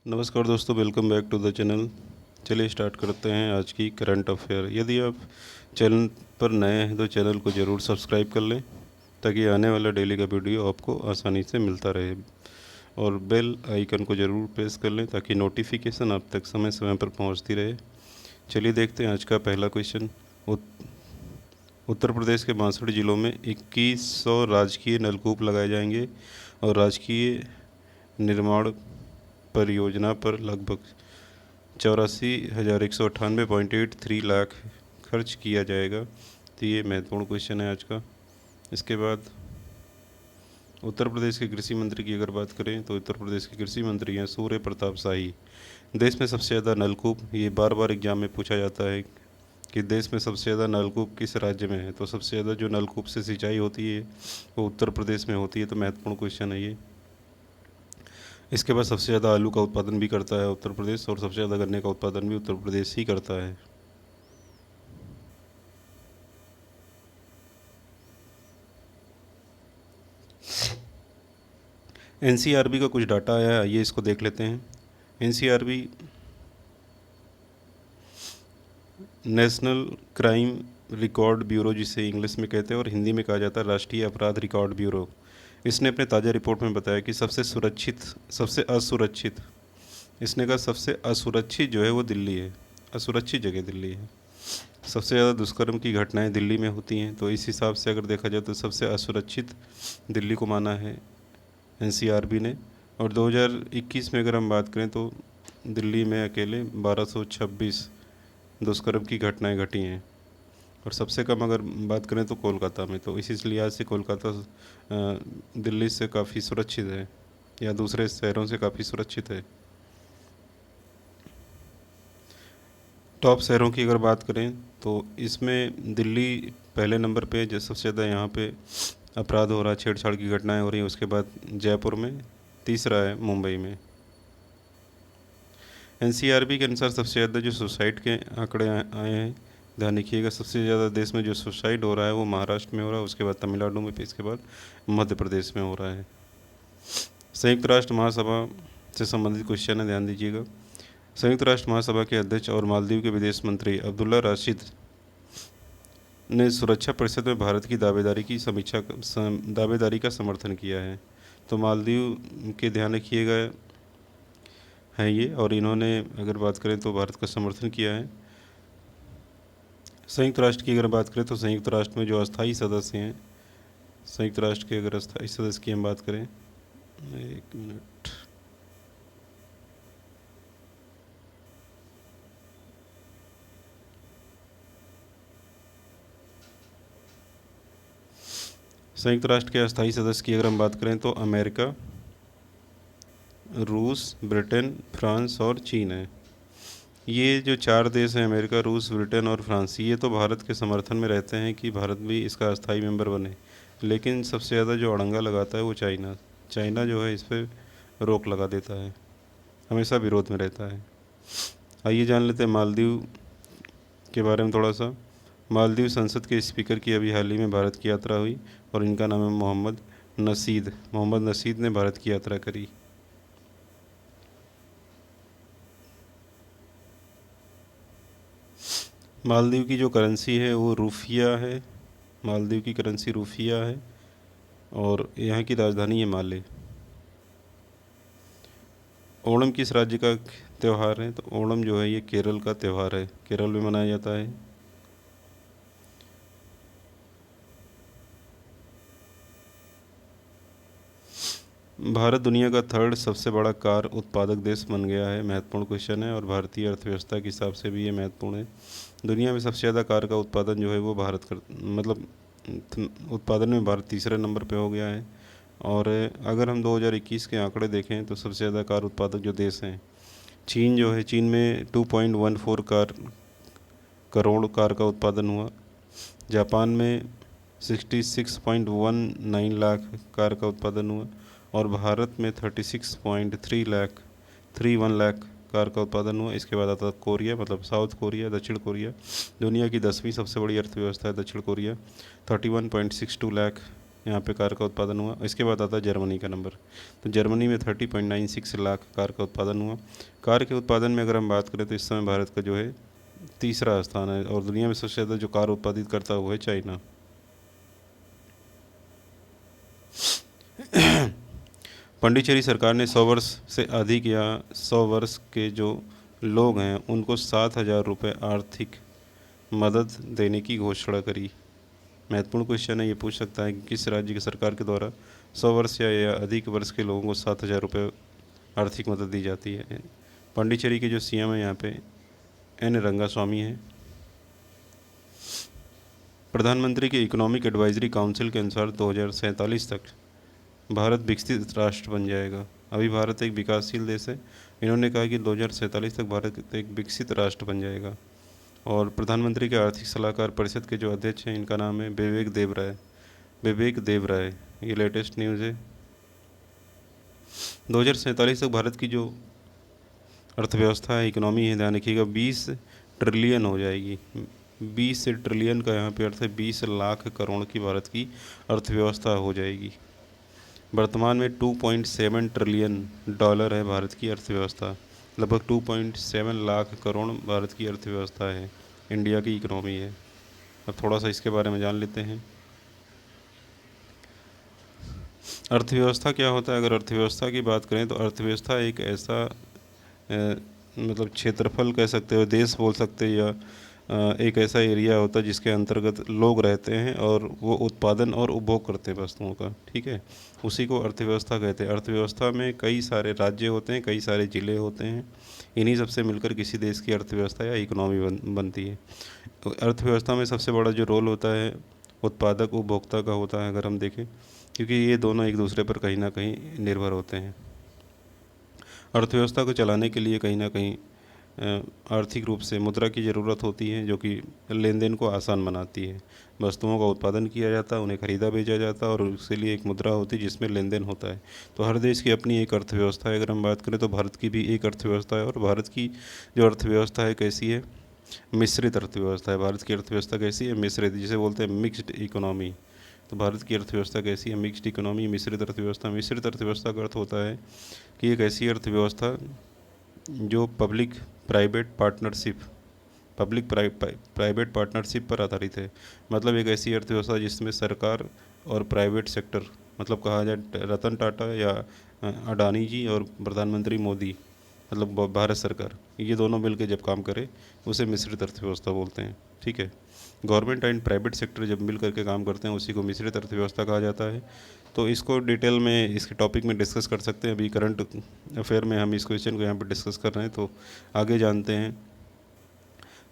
नमस्कार दोस्तों, welcome back to the channel. चलिए स्टार्ट करते हैं आज की करंट अफेयर। यदि आप चैनल पर नए हैं तो चैनल को ज़रूर सब्सक्राइब कर लें ताकि आने वाला डेली का वीडियो आपको आसानी से मिलता रहे, और बेल आइकन को ज़रूर प्रेस कर लें ताकि नोटिफिकेशन आप तक समय समय पर पहुंचती रहे। चलिए देखते हैं आज का पहला क्वेश्चन। उत्तर प्रदेश के 62 जिलों में 2100 राजकीय नलकूप लगाए जाएंगे और राजकीय निर्माण परियोजना पर लगभग 84,198.83 लाख खर्च किया जाएगा। तो ये महत्वपूर्ण क्वेश्चन है आज का। इसके बाद उत्तर प्रदेश के कृषि मंत्री की अगर बात करें तो उत्तर प्रदेश के कृषि मंत्री हैं सूर्य प्रताप शाही। देश में सबसे ज़्यादा नलकूप, ये बार बार एग्जाम में पूछा जाता है कि देश में सबसे ज़्यादा नलकूप किस राज्य में है, तो सबसे ज़्यादा जो नलकूप से सिंचाई होती है वो उत्तर प्रदेश में होती है। तो महत्वपूर्ण क्वेश्चन है ये। इसके बाद सबसे ज़्यादा आलू का उत्पादन भी करता है उत्तर प्रदेश, और सबसे ज़्यादा गन्ने का उत्पादन भी उत्तर प्रदेश ही करता है। एनसीआरबी का कुछ डाटा आया है, आइए इसको देख लेते हैं। NCRB national crime record bureau, जिसे इंग्लिश में कहते हैं और हिंदी में कहा जाता है राष्ट्रीय अपराध रिकॉर्ड ब्यूरो, इसने अपने ताज़ा रिपोर्ट में बताया कि सबसे असुरक्षित इसने कहा सबसे असुरक्षित जो है वो दिल्ली है। असुरक्षित जगह दिल्ली है। सबसे ज़्यादा दुष्कर्म की घटनाएं दिल्ली में होती हैं, तो इस हिसाब से अगर देखा जाए तो सबसे असुरक्षित दिल्ली को माना है एनसीआरबी ने। और 2021 में अगर हम बात करें तो दिल्ली में अकेले 1226 दुष्कर्म की घटनाएं घटी हैं, और सबसे कम अगर बात करें तो कोलकाता में। तो इसी लिहाज से कोलकाता दिल्ली से काफ़ी सुरक्षित है, या दूसरे शहरों से काफ़ी सुरक्षित है। टॉप शहरों की अगर बात करें तो इसमें दिल्ली पहले नंबर पे, जो सबसे ज़्यादा यहाँ पे अपराध हो रहा है, छेड़छाड़ की घटनाएं हो रही हैं। उसके बाद जयपुर में, तीसरा है मुंबई में। एनसीआरबी के अनुसार सबसे ज़्यादा जो सुसाइड के आंकड़े आए हैं, ध्यान रखिएगा, सबसे ज़्यादा देश में जो सुसाइड हो रहा है वो महाराष्ट्र में हो रहा है, उसके बाद तमिलनाडु में, फिर इसके बाद मध्य प्रदेश में हो रहा है। संयुक्त राष्ट्र महासभा से संबंधित क्वेश्चन है, ध्यान दीजिएगा। संयुक्त राष्ट्र महासभा के अध्यक्ष और मालदीव के विदेश मंत्री अब्दुल्ला राशिद ने सुरक्षा परिषद में भारत की दावेदारी का समर्थन किया है। तो मालदीव के ध्यान रखिएगा है ये, और इन्होंने अगर बात करें तो भारत का समर्थन किया है। संयुक्त राष्ट्र की अगर बात करें तो संयुक्त राष्ट्र में जो अस्थायी सदस्य हैं, संयुक्त राष्ट्र के अगर अस्थायी सदस्य की हम बात करें, एक मिनट, संयुक्त राष्ट्र के अस्थायी सदस्य की अगर हम बात करें तो अमेरिका, रूस, ब्रिटेन, फ्रांस और चीन है। ये जो चार देश हैं, अमेरिका, रूस, ब्रिटेन और फ्रांस, ये तो भारत के समर्थन में रहते हैं कि भारत भी इसका अस्थायी मेंबर बने। लेकिन सबसे ज़्यादा जो अड़ंगा लगाता है वो चाइना जो है इस पर रोक लगा देता है, हमेशा विरोध में रहता है। आइए जान लेते हैं मालदीव के बारे में थोड़ा सा। मालदीव संसद के स्पीकर की अभी हाल ही में भारत की यात्रा हुई, और इनका नाम है मोहम्मद नशीद ने भारत की यात्रा करी। मालदीव की जो करेंसी है वो रूफिया है। मालदीव की करेंसी रूफिया है, और यहाँ की राजधानी है माले। ओणम किस राज्य का त्यौहार है? तो ओणम जो है ये केरल का त्यौहार है, केरल में मनाया जाता है। भारत दुनिया का थर्ड सबसे बड़ा कार उत्पादक देश बन गया है। महत्वपूर्ण क्वेश्चन है, और भारतीय अर्थव्यवस्था के हिसाब से भी ये महत्वपूर्ण है। दुनिया में सबसे ज़्यादा कार का उत्पादन जो है वो भारत कर, मतलब उत्पादन में भारत तीसरे नंबर पे हो गया है। और अगर हम 2021 के आंकड़े देखें तो सबसे ज़्यादा कार उत्पादक जो देश हैं, चीन जो है, चीन में 2.14 करोड़ कार का उत्पादन हुआ। जापान में 66.19 लाख कार का उत्पादन हुआ, और भारत में 36.31 लाख कार का उत्पादन हुआ। इसके बाद आता है कोरिया, मतलब साउथ कोरिया, दक्षिण कोरिया। दुनिया की 10वीं सबसे बड़ी अर्थव्यवस्था है दक्षिण कोरिया, 31.62 लाख यहाँ पे कार का उत्पादन हुआ। इसके बाद आता है जर्मनी का नंबर। तो जर्मनी में 30.96 लाख कार का उत्पादन हुआ। कार के उत्पादन में अगर हम बात करें तो इस समय भारत का जो है तीसरा स्थान है, और दुनिया में सबसे ज़्यादा जो कार उत्पादित करता है वो है चाइना। पांडिचेरी सरकार ने 100 वर्ष से अधिक या 100 वर्ष के जो लोग हैं उनको 7,000 रुपये आर्थिक मदद देने की घोषणा करी। महत्वपूर्ण क्वेश्चन है, ये पूछ सकता है कि किस राज्य की सरकार के द्वारा 100 वर्ष या अधिक वर्ष के लोगों को 7,000 रुपये आर्थिक मदद दी जाती है। पांडिचेरी के जो सीएम है यहाँ पे एन रंगास्वामी है। प्रधानमंत्री के इकोनॉमिक एडवाइजरी काउंसिल के अनुसार 2047 तक भारत विकसित राष्ट्र बन जाएगा। अभी भारत एक विकासशील देश है, इन्होंने कहा कि 2047 तक भारत एक विकसित राष्ट्र बन जाएगा। और प्रधानमंत्री के आर्थिक सलाहकार परिषद के जो अध्यक्ष हैं इनका नाम है विवेक देवराय। ये लेटेस्ट न्यूज़ है। 2047 तक भारत की जो अर्थव्यवस्था है, इकोनॉमी है, ध्यान रखिएगा 20 ट्रिलियन हो जाएगी। 20 से ट्रिलियन का यहाँ पे अर्थ है 20 लाख करोड़ की भारत की अर्थव्यवस्था हो जाएगी। वर्तमान में 2.7 ट्रिलियन डॉलर है भारत की अर्थव्यवस्था। लगभग 2.7 लाख करोड़ भारत की अर्थव्यवस्था है, इंडिया की इकोनॉमी है। अब थोड़ा सा इसके बारे में जान लेते हैं। अर्थव्यवस्था क्या होता है? अगर अर्थव्यवस्था की बात करें तो अर्थव्यवस्था एक ऐसा मतलब क्षेत्रफल कह सकते हो, देश बोल सकते हैं, या एक ऐसा एरिया होता है जिसके अंतर्गत लोग रहते हैं और वो उत्पादन और उपभोग करते हैं वस्तुओं का, ठीक है, उसी को अर्थव्यवस्था कहते हैं। अर्थव्यवस्था में कई सारे राज्य होते हैं, कई सारे ज़िले होते हैं, इन्हीं सबसे मिलकर किसी देश की अर्थव्यवस्था या इकोनॉमी बनती है। तो अर्थव्यवस्था में सबसे बड़ा जो रोल होता है उत्पादक उपभोक्ता का होता है, अगर हम देखें, क्योंकि ये दोनों एक दूसरे पर कहीं ना कहीं निर्भर होते हैं। अर्थव्यवस्था को चलाने के लिए कहीं ना कहीं आर्थिक रूप से मुद्रा की ज़रूरत होती है, जो कि लेन देन को आसान बनाती है। वस्तुओं का उत्पादन किया जाता है, उन्हें खरीदा बेचा जाता है और उसके लिए एक मुद्रा होती है जिसमें लेन देन होता है। तो हर देश की अपनी एक अर्थव्यवस्था है। अगर हम बात करें तो भारत की भी एक अर्थव्यवस्था है, और भारत की जो अर्थव्यवस्था है कैसी है? मिश्रित अर्थव्यवस्था है। भारत की अर्थव्यवस्था कैसी है? मिश्रित, जिसे बोलते हैं मिक्स्ड इकोनॉमी। तो भारत की अर्थव्यवस्था कैसी है? मिक्स्ड इकोनॉमी, मिश्रित अर्थव्यवस्था। मिश्रित अर्थव्यवस्था का अर्थ होता है कि एक ऐसी अर्थव्यवस्था जो पब्लिक प्राइवेट पार्टनरशिप पर आधारित है। मतलब एक ऐसी अर्थव्यवस्था जिसमें सरकार और प्राइवेट सेक्टर, मतलब कहा जाए रतन टाटा या अडानी जी और प्रधानमंत्री मोदी, मतलब भारत सरकार, ये दोनों मिलकर जब काम करें उसे मिश्रित अर्थव्यवस्था बोलते हैं, ठीक है। गवर्नमेंट एंड प्राइवेट सेक्टर जब मिल करके काम करते हैं उसी को मिश्रित अर्थव्यवस्था कहा जाता है। तो इसको डिटेल में इसके टॉपिक में डिस्कस कर सकते हैं। अभी करंट अफेयर में हम इस क्वेश्चन को यहाँ पर डिस्कस कर रहे हैं, तो आगे जानते हैं।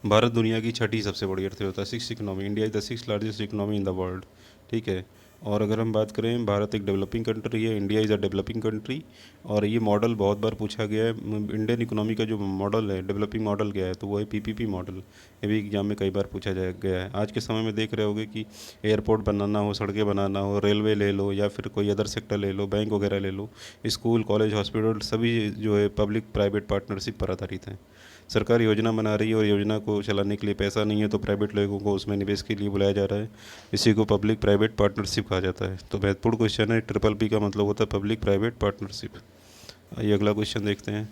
भारत दुनिया की छठी सबसे बड़ी अर्थव्यवस्था, six economy. India is the six largest economy in the world, ठीक है। और अगर हम बात करें, भारत एक डेवलपिंग कंट्री है, India is a developing country. और ये मॉडल बहुत बार पूछा गया है। इंडियन इकोनॉमी का जो मॉडल है, डेवलपिंग मॉडल क्या है, तो वो है पीपीपी मॉडल। ये भी एग्जाम में कई बार पूछा गया है। आज के समय में देख रहे होगे कि एयरपोर्ट बनाना हो, सड़कें बनाना हो, रेलवे ले लो या फिर कोई अदर सेक्टर ले लो, बैंक वगैरह ले लो, स्कूल कॉलेज हॉस्पिटल सभी जो है पब्लिक प्राइवेट पार्टनरशिप पर आधारित हैं। सरकार योजना बना रही है और योजना को चलाने के लिए पैसा नहीं है तो प्राइवेट लोगों को उसमें निवेश के लिए बुलाया जा रहा है। इसी को पब्लिक प्राइवेट पार्टनरशिप कहा जाता है। तो महत्वपूर्ण क्वेश्चन है, ट्रिपल पी का मतलब होता है पब्लिक प्राइवेट पार्टनरशिप। आइए अगला क्वेश्चन देखते हैं।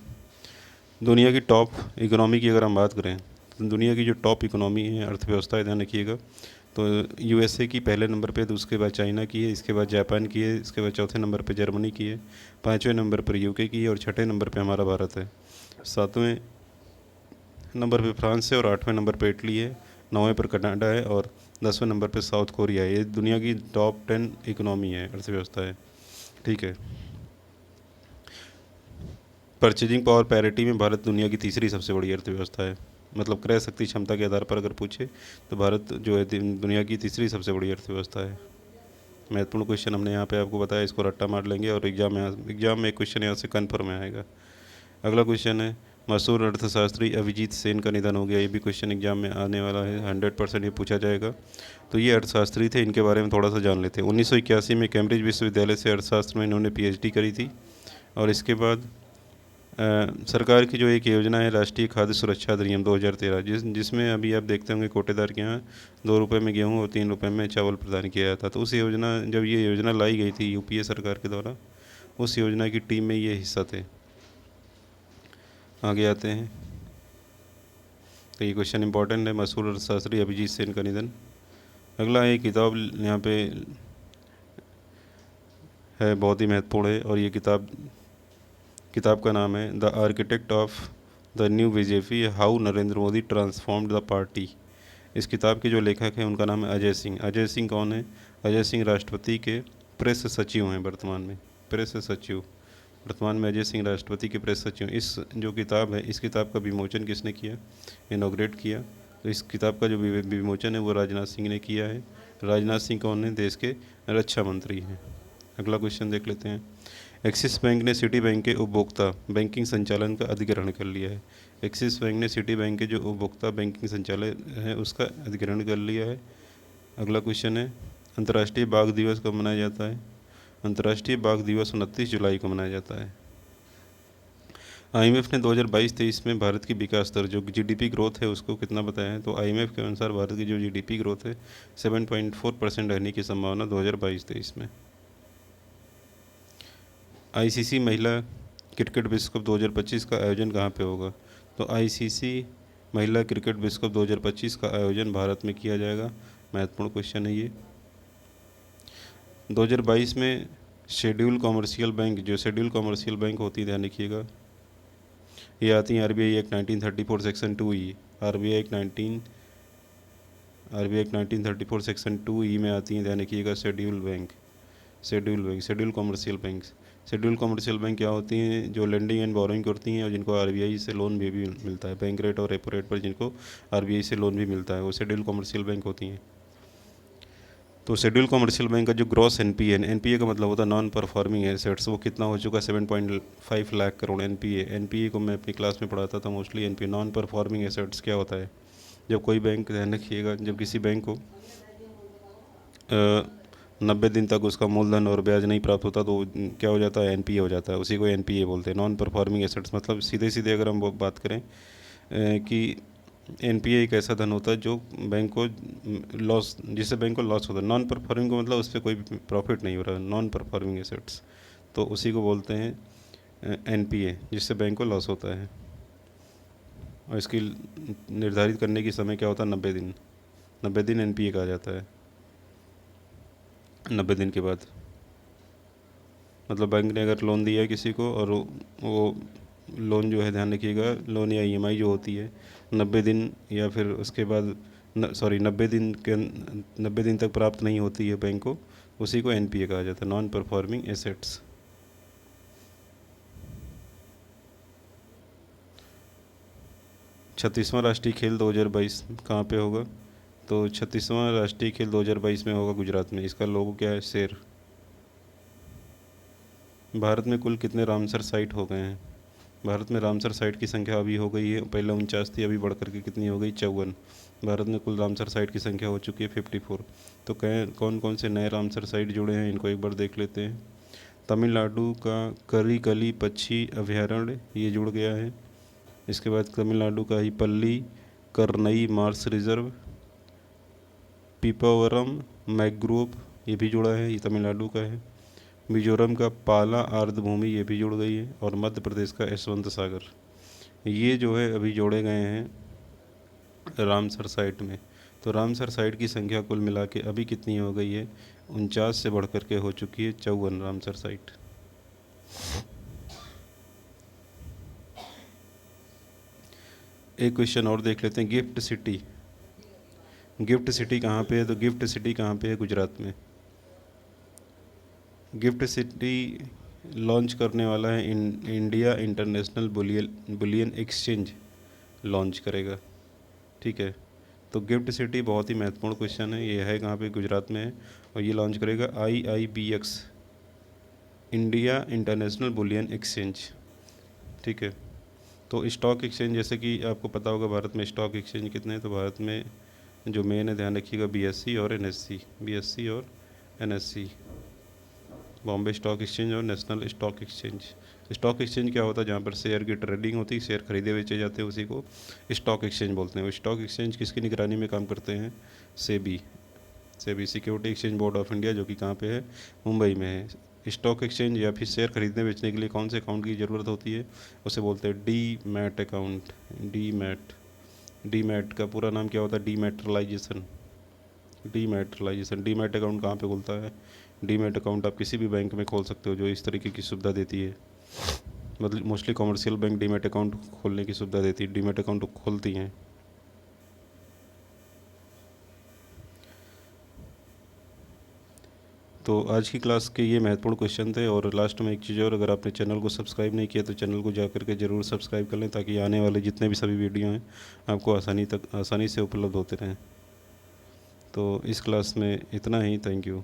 दुनिया की टॉप इकोनॉमी की अगर हम बात करें तो दुनिया की जो टॉप इकोनॉमी है, अर्थव्यवस्था है, ध्यान रखिएगा, तो यूएसए की पहले नंबर पे, तो उसके बाद चाइना की है, इसके बाद जापान की है, इसके बाद चौथे नंबर पे जर्मनी की है, पाँचवें नंबर पर यूके की है और छठे नंबर पे हमारा भारत है। सातवें नंबर पे फ्रांस है और आठवें नंबर पे इटली है, नौवें पर कनाडा है और 10वें नंबर पे साउथ कोरिया है। ये दुनिया की टॉप 10 इकोनॉमी है, अर्थव्यवस्था है, ठीक है। परचेजिंग पावर पैरिटी में भारत दुनिया की तीसरी सबसे बड़ी अर्थव्यवस्था है। मतलब क्रय शक्ति क्षमता के आधार पर अगर पूछे तो भारत जो है दुनिया की तीसरी सबसे बड़ी अर्थव्यवस्था है। महत्वपूर्ण क्वेश्चन हमने यहाँ पे आपको बताया, इसको रट्टा मार लेंगे और एग्जाम में एक क्वेश्चन यहाँ से कन्फर्म में आएगा। अगला क्वेश्चन है, मशहूर अर्थशास्त्री अभिजीत सेन का निधन हो गया। ये भी क्वेश्चन एग्जाम में आने वाला है, 100% ये पूछा जाएगा। तो ये अर्थशास्त्री थे, इनके बारे में थोड़ा सा जान लेते हैं। 1981 में कैम्ब्रिज विश्वविद्यालय से अर्थशास्त्र में इन्होंने पीएचडी करी थी और इसके बाद सरकार की जो एक योजना है राष्ट्रीय खाद्य सुरक्षा अधिनियम 2013, जिसमें अभी आप देखते होंगे कोटेदार के यहाँ 2 रुपये में गेहूँ और 3 रुपये में चावल प्रदान किया जाता। तो उस योजना, जब ये योजना लाई गई थी यूपीए सरकार के द्वारा, उस योजना की टीम में ये हिस्सा थे। आगे आते हैं। तो ये क्वेश्चन इंपॉर्टेंट है। मशहूर अर्थशास्त्री अभिजीत सेन का निधन। अगला एक किताब यहाँ पे है, बहुत ही महत्वपूर्ण है, और ये किताब का नाम है the architect of the new BJP, how Narendra Modi transformed the party. इस किताब के जो लेखक हैं उनका नाम है अजय सिंह। अजय सिंह कौन है? अजय सिंह राष्ट्रपति के प्रेस सचिव हैं वर्तमान में, प्रेस सचिव। वर्तमान में अजय सिंह राष्ट्रपति के प्रेस सचिव। इस जो किताब है, इस किताब का विमोचन किसने किया? इनॉग्रेट किया। तो इस किताब का जो विमोचन है वो राजनाथ सिंह ने किया है। राजनाथ सिंह कौन है? देश के रक्षा मंत्री हैं। अगला क्वेश्चन देख लेते हैं। एक्सिस बैंक ने सिटी बैंक के उपभोक्ता बैंकिंग संचालन का अधिग्रहण कर लिया है। एक्सिस बैंक ने सिटी बैंक के जो उपभोक्ता बैंकिंग संचालन है उसका अधिग्रहण कर लिया है। अगला क्वेश्चन है, अंतर्राष्ट्रीय बाघ दिवस कब मनाया जाता है? अंतर्राष्ट्रीय बाघ दिवस 29 जुलाई को मनाया जाता है। आईएमएफ ने 2022-23 में भारत की विकास दर, जो जीडीपी ग्रोथ है, उसको कितना बताया है? तो आईएमएफ के अनुसार भारत की जो जीडीपी ग्रोथ है 7.4% रहने की संभावना 2022-23 में। आईसीसी महिला क्रिकेट विश्व कप 2025 का आयोजन कहाँ पे होगा? तो आईसीसी महिला क्रिकेट विश्व कप 2025 का आयोजन भारत में किया जाएगा। महत्वपूर्ण क्वेश्चन है ये। 2022 में शेड्यूल कॉमर्शियल बैंक, जो शेड्यूल कॉमर्शियल बैंक होती है, ध्यान रखिएगा, ये आती हैं RBI act 1934 section 2E। RBI act 1934 section 2E में आती हैं, ध्यान रखिएगा, schedule commercial bank. Schedule commercial bank क्या होती हैं? जो लेंडिंग एंड बोरोइंग करती हैं और जिनको आरबीआई से लोन भी मिलता है, बैंक रेट और रेपो रेट पर जिनको आरबीआई से लोन भी मिलता है, वो शेड्यूल कॉमर्शियल बैंक होती हैं। तो शेड्यूल कॉमर्शियल बैंक का जो ग्रॉस एनपीए का मतलब होता है नॉन परफॉर्मिंग एसेट्स, वो कितना हो चुका है? 7.5 लाख करोड़ एनपीए को मैं अपनी क्लास में पढ़ाता था mostly. NPA non performing assets क्या होता है? जब कोई बैंक, ध्यान रखिएगा, जब किसी बैंक को 90 दिन तक उसका मूलधन और ब्याज नहीं प्राप्त होता तो क्या हो जाता है? एनपीए हो जाता है। उसी को एनपीए बोलते हैं, नॉन परफॉर्मिंग एसेट्स। मतलब सीधे सीधे अगर हम बात करें कि एनपीए एक ऐसा धन होता है जो बैंक को लॉस, जिससे बैंक को लॉस होता है। नॉन परफॉर्मिंग को मतलब उस पर कोई प्रॉफिट नहीं हो रहा, नॉन परफॉर्मिंग एसेट्स, तो उसी को बोलते हैं एनपीए, जिससे बैंक को लॉस होता है। और इसकी निर्धारित करने की समय क्या होता है? 90 दिन। 90 दिन एनपीए कहा जाता है। 90 दिन के बाद, मतलब बैंक ने अगर लोन दिया है किसी को और वो लोन जो है, ध्यान रखिएगा, लोन या ईएमआई जो होती है 90 दिन या फिर उसके बाद 90 दिन तक प्राप्त नहीं होती है बैंक को, उसी को एनपीए कहा जाता है, नॉन परफॉर्मिंग एसेट्स। छत्तीसवां राष्ट्रीय खेल 2022 कहाँ पे होगा? तो 36वां राष्ट्रीय खेल 2022 में होगा गुजरात में। इसका लोगो क्या है? शेर। भारत में कुल कितने रामसर साइट हो गए हैं? भारत में रामसर साइट की संख्या अभी हो गई है, पहले 49 थी, अभी बढ़ करके कितनी हो गई? 54। भारत में कुल रामसर साइट की संख्या हो चुकी है 54। तो कौन कौन से नए रामसर साइट जुड़े हैं, इनको एक बार देख लेते हैं। तमिलनाडु का करिकली पक्षी अभयारण्य, ये जुड़ गया है। इसके बाद तमिलनाडु का ही पल्ली करनई मार्स रिजर्व, पीपावरम मैग्रोव, ये भी जुड़ा है, ये तमिलनाडु का है। मिजोरम का पाला आर्द्रभूमि, ये भी जुड़ गई है। और मध्य प्रदेश का यशवंत सागर, ये जो है अभी जोड़े गए हैं रामसर साइट में। तो रामसर साइट की संख्या कुल मिला के अभी कितनी हो गई है? 49 से बढ़ करके हो चुकी है 54 रामसर साइट। एक क्वेश्चन और देख लेते हैं। गिफ्ट सिटी कहाँ पे है? तो गिफ्ट सिटी कहाँ पे है? गुजरात में। गिफ्ट सिटी लॉन्च करने वाला है India international bullion exchange launch करेगा, ठीक है। तो गिफ्ट सिटी बहुत ही महत्वपूर्ण क्वेश्चन है, ये है कहाँ पे? गुजरात में है। और ये लॉन्च करेगा IIBX, India international bullion exchange, ठीक है। तो स्टॉक एक्सचेंज, जैसे कि आपको पता होगा भारत में स्टॉक एक्सचेंज कितने हैं, तो भारत में जो मेन है, ध्यान रखिएगा, BSE और NSE, BSE और NSE। बॉम्बे स्टॉक एक्सचेंज और national stock exchange. Stock exchange क्या होता है? जहाँ पर शेयर की ट्रेडिंग होती है, शेयर खरीदे बेचे जाते हैं, उसी को स्टॉक एक्सचेंज बोलते हैं। और स्टॉक एक्सचेंज किसकी निगरानी में काम करते हैं? SEBI. SEBI security exchange board of India, जो कि कहाँ पे है? मुंबई में है। स्टॉक एक्सचेंज या फिर शेयर खरीदने बेचने के लिए कौन से अकाउंट की ज़रूरत होती है? उसे बोलते हैं demat account. Demat. Demat का पूरा नाम क्या होता है? डीमैट्रलाइजेशन। डीमैट्रलाइजेशन। डीमैट अकाउंट कहाँ पे खुलता है? डीमैट अकाउंट आप किसी भी बैंक में खोल सकते हो जो इस तरीके की सुविधा देती है। मतलब mostly commercial bank demat account खोलने की सुविधा देती है, डीमैट अकाउंट खोलती हैं। तो आज की क्लास के ये महत्वपूर्ण क्वेश्चन थे। और लास्ट में एक चीज़ और, अगर आपने चैनल को सब्सक्राइब नहीं किया तो चैनल को जा करके ज़रूर सब्सक्राइब कर लें, ताकि आने वाले जितने भी सभी वीडियो हैं आपको आसानी से उपलब्ध होते रहें। तो इस क्लास में इतना ही। Thank you.